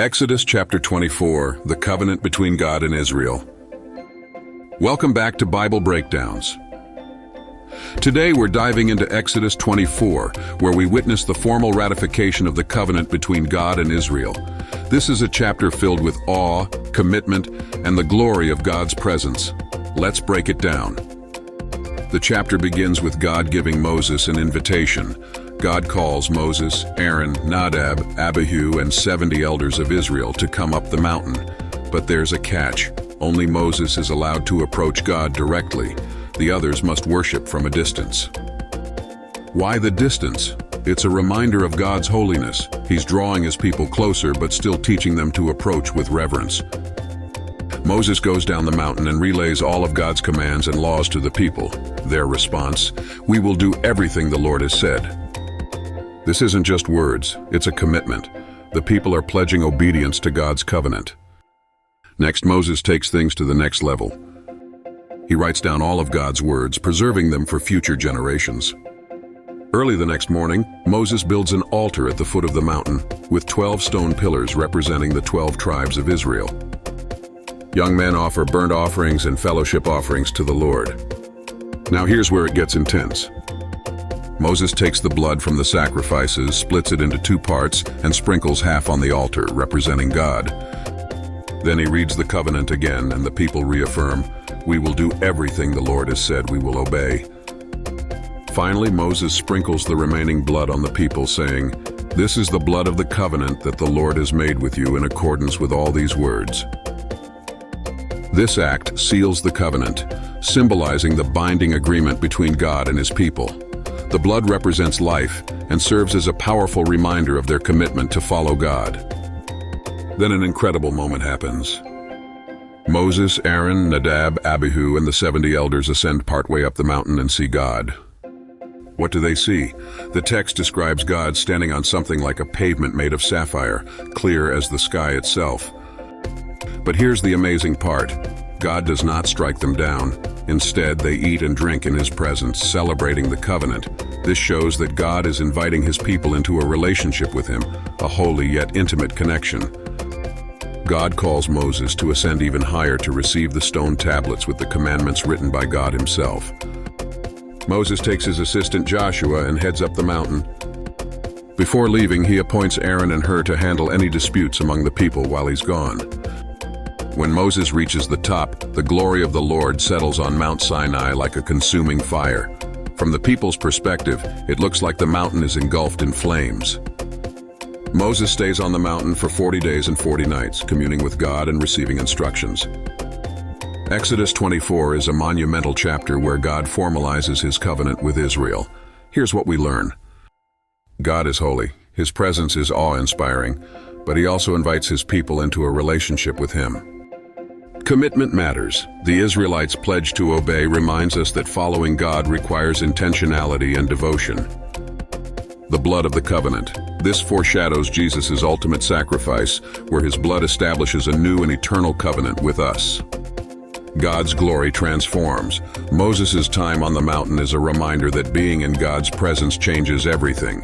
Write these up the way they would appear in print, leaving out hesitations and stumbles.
Exodus chapter 24, the covenant between God and Israel. Welcome back to Bible Breakdowns. Today we're diving into Exodus 24, where we witness the formal ratification of the covenant between God and Israel. This is a chapter filled with awe, commitment, and the glory of God's presence. Let's break it down. The chapter begins with God giving Moses an invitation. God calls Moses, Aaron, Nadab, Abihu, and 70 elders of Israel to come up the mountain. But there's a catch. Only Moses is allowed to approach God directly. The others must worship from a distance. Why the distance? It's a reminder of God's holiness. He's drawing his people closer, but still teaching them to approach with reverence. Moses goes down the mountain and relays all of God's commands and laws to the people. Their response: "We will do everything the Lord has said." This isn't just words, it's a commitment. The people are pledging obedience to God's covenant. Next, Moses takes things to the next level. He writes down all of God's words, preserving them for future generations. Early the next morning, Moses builds an altar at the foot of the mountain, with 12 stone pillars representing the 12 tribes of Israel. Young men offer burnt offerings and fellowship offerings to the Lord. Now here's where it gets intense. Moses takes the blood from the sacrifices, splits it into 2 parts, and sprinkles half on the altar, representing God. Then he reads the covenant again, and the people reaffirm, "We will do everything the Lord has said, we will obey." Finally, Moses sprinkles the remaining blood on the people, saying, "This is the blood of the covenant that the Lord has made with you in accordance with all these words." This act seals the covenant, symbolizing the binding agreement between God and his people. The blood represents life and serves as a powerful reminder of their commitment to follow God. Then an incredible moment happens. Moses, Aaron, Nadab, Abihu, and the 70 elders ascend partway up the mountain and see God. What do they see? The text describes God standing on something like a pavement made of sapphire, clear as the sky itself. But here's the amazing part. God does not strike them down. Instead, they eat and drink in his presence, celebrating the covenant. This shows that God is inviting his people into a relationship with him, a holy yet intimate connection. God calls Moses to ascend even higher to receive the stone tablets with the commandments written by God himself. Moses takes his assistant Joshua and heads up the mountain. Before leaving, he appoints Aaron and Hur to handle any disputes among the people while he's gone. When Moses reaches the top, the glory of the Lord settles on Mount Sinai like a consuming fire. From the people's perspective, it looks like the mountain is engulfed in flames. Moses stays on the mountain for 40 days and 40 nights, communing with God and receiving instructions. Exodus 24 is a monumental chapter where God formalizes his covenant with Israel. Here's what we learn. God is holy. His presence is awe-inspiring, but he also invites his people into a relationship with him. Commitment matters. The Israelites' pledge to obey reminds us that following God requires intentionality and devotion. The blood of the covenant. This foreshadows Jesus' ultimate sacrifice, where his blood establishes a new and eternal covenant with us. God's glory transforms. Moses' time on the mountain is a reminder that being in God's presence changes everything.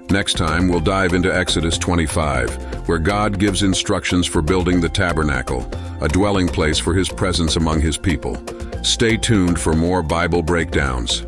Next time, we'll dive into Exodus 25, where God gives instructions for building the tabernacle, a dwelling place for his presence among his people. Stay tuned for more Bible breakdowns.